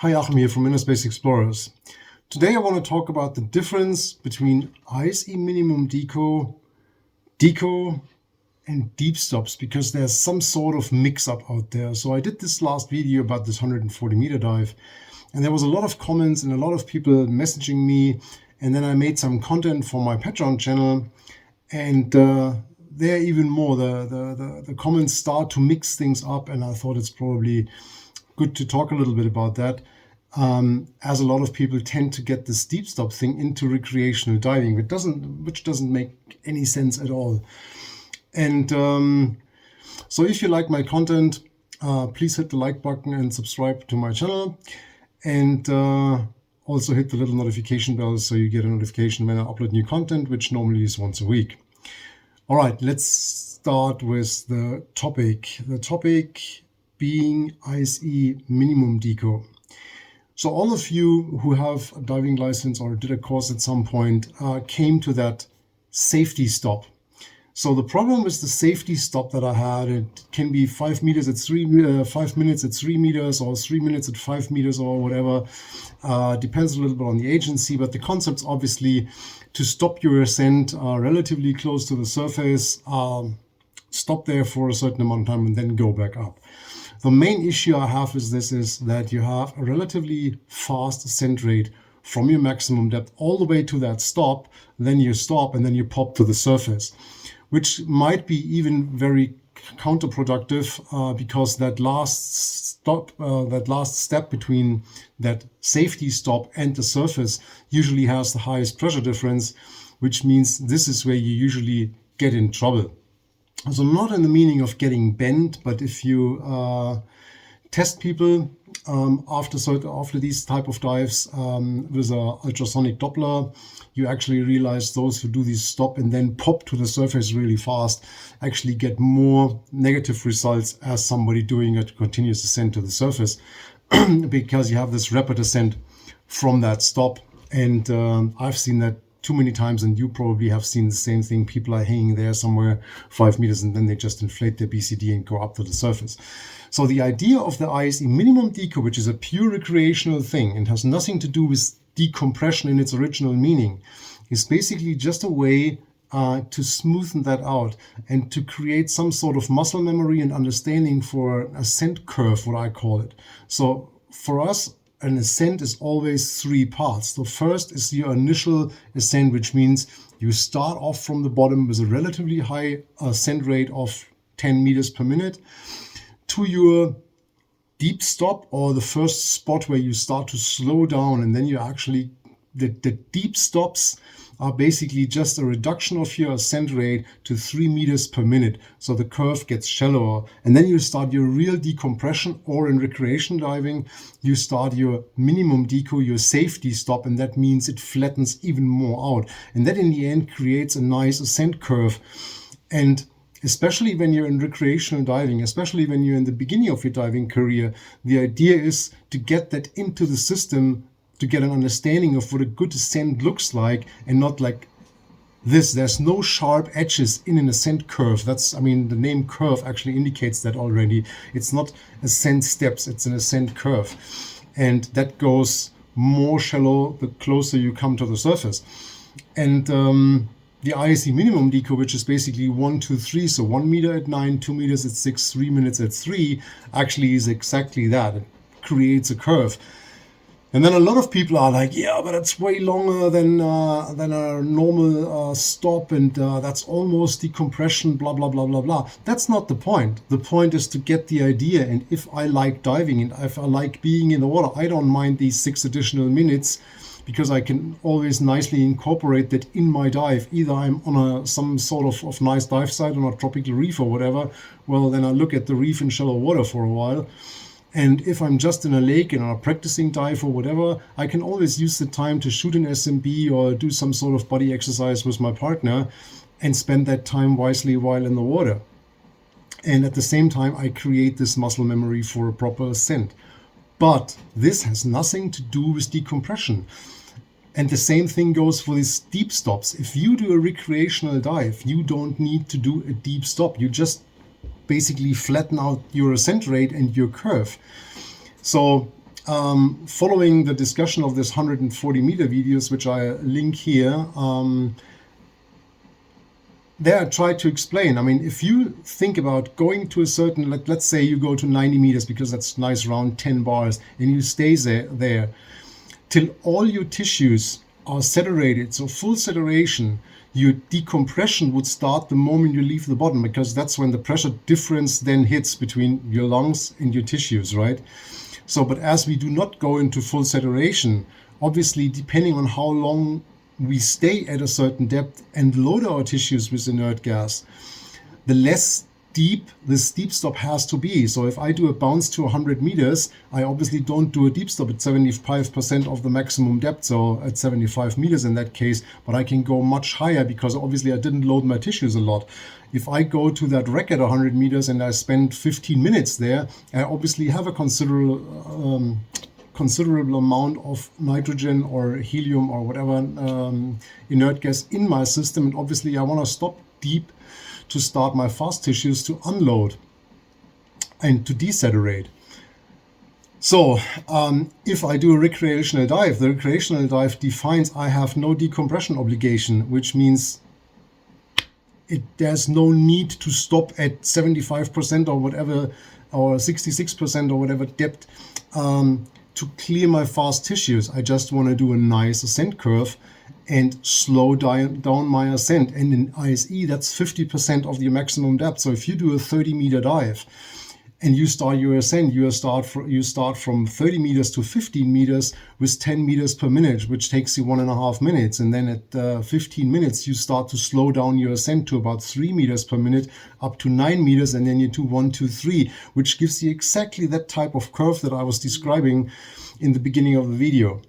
Hi, Achim here from InnerSpace Explorers. Today I want to talk about the difference between ISE minimum deco, deco, and Deepstops, because there's some sort of mix-up out there. So I did this last video about this 140-meter dive, and there was a lot of comments and a lot of people messaging me, and then I made some content for my Patreon channel, and there even more. The comments start to mix things up, and I thought it's probably good to talk a little bit about that, as a lot of people tend to get this deep stop thing into recreational diving, which doesn't make any sense at all. And so if you like my content, please hit the like button and subscribe to my channel, and also hit the little notification bell so you get a notification when I upload new content, which normally is once a week. All right, let's start with the topic. The topic being ISE minimum deco. So all of you who have a diving license or did a course at some point came to that safety stop. So the problem with the safety stop that I had, it can be 5 minutes at 3 meters, or 3 minutes at 5 meters, or whatever. Depends a little bit on the agency, but the concept's obviously to stop your ascent relatively close to the surface, stop there for a certain amount of time, and then go back up. The main issue I have with this is that you have a relatively fast ascent rate from your maximum depth all the way to that stop, then you stop, and then you pop to the surface, which might be even very counterproductive because that last step between that safety stop and the surface usually has the highest pressure difference, which means this is where you usually get in trouble. So not in the meaning of getting bent, but if you test people after these type of dives with an ultrasonic Doppler, you actually realize those who do these stop and then pop to the surface really fast actually get more negative results as somebody doing a continuous ascent to the surface because you have this rapid ascent from that stop. And I've seen that too many times, and you probably have seen the same thing. People are hanging there somewhere 5 meters and then they just inflate their BCD and go up to the surface. So the idea of the ISE minimum deco, which is a pure recreational thing and has nothing to do with decompression in its original meaning, is basically just a way to smoothen that out and to create some sort of muscle memory and understanding for an ascent curve, what I call it. So for us, an ascent is always 3 parts. The first is your initial ascent, which means you start off from the bottom with a relatively high ascent rate of 10 meters per minute to your deep stop, or the first spot where you start to slow down, and then you actually, the deep stops are basically just a reduction of your ascent rate to 3 meters per minute. So the curve gets shallower, and then you start your real decompression, or in recreation diving, you start your minimum deco, your safety stop, and that means it flattens even more out. And that in the end creates a nice ascent curve. And especially when you're in recreational diving, especially when you're in the beginning of your diving career, the idea is to get that into the system, to get an understanding of what a good ascent looks like, and not like this. There's no sharp edges in an ascent curve. The name curve actually indicates that already. It's not ascent steps, it's an ascent curve. And that goes more shallow the closer you come to the surface. And the ISE minimum deco, which is basically 1, 2, 3, so 1 meter at 9, 2 meters at 6, 3 minutes at 3, actually is exactly that. It creates a curve. And then a lot of people are like, yeah, but it's way longer than a normal stop, and that's almost decompression, blah, blah, blah, blah, blah. That's not the point. The point is to get the idea. And if I like diving and if I like being in the water, I don't mind these 6 additional minutes, because I can always nicely incorporate that in my dive. Either I'm on some sort of nice dive site on a tropical reef or whatever, well, then I look at the reef in shallow water for a while. And if I'm just in a lake and on a practicing dive or whatever, I can always use the time to shoot an SMB or do some sort of body exercise with my partner and spend that time wisely while in the water. And at the same time, I create this muscle memory for a proper ascent. But this has nothing to do with decompression. And the same thing goes for these deep stops. If you do a recreational dive, you don't need to do a deep stop. You just basically flatten out your ascent rate and your curve. So following the discussion of this 140 meter videos, which I link here, there I tried to explain. I mean, if you think about going to a certain, let's say you go to 90 meters because that's nice round 10 bars, and you stay there till all your tissues are saturated, so full saturation, your decompression would start the moment you leave the bottom, because that's when the pressure difference then hits between your lungs and your tissues, right? So, but as we do not go into full saturation, obviously, depending on how long we stay at a certain depth and load our tissues with inert gas, the less deep this deep stop has to be. So if I do a bounce to 100 meters, I obviously don't do a deep stop at 75% of the maximum depth, so at 75 meters in that case, but I can go much higher because obviously I didn't load my tissues a lot. If I go to that wreck at 100 meters and I spend 15 minutes there, I obviously have a considerable amount of nitrogen or helium or whatever inert gas in my system, and obviously I want to stop deep to start my fast tissues to unload and to desaturate. So if I do a recreational dive, the recreational dive defines I have no decompression obligation, which means there's no need to stop at 75% or whatever, or 66% or whatever depth to clear my fast tissues. I just want to do a nice ascent curve and slow down my ascent. And in ISE, that's 50% of the maximum depth. So if you do a 30 meter dive and you start your ascent, you start from 30 meters to 15 meters with 10 meters per minute, which takes you 1.5 minutes. And then at 15 minutes, you start to slow down your ascent to about 3 meters per minute, up to 9 meters. And then you do 1, 2, 3, which gives you exactly that type of curve that I was describing in the beginning of the video.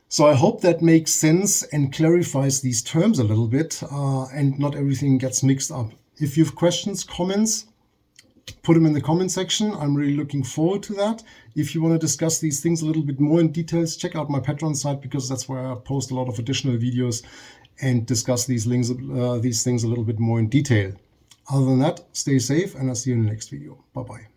So I hope that makes sense and clarifies these terms a little bit, and not everything gets mixed up. If you have questions, comments, put them in the comment section. I'm really looking forward to that. If you want to discuss these things a little bit more in details, check out my Patreon site, because that's where I post a lot of additional videos and discuss these things a little bit more in detail. Other than that, stay safe, and I'll see you in the next video. Bye-bye.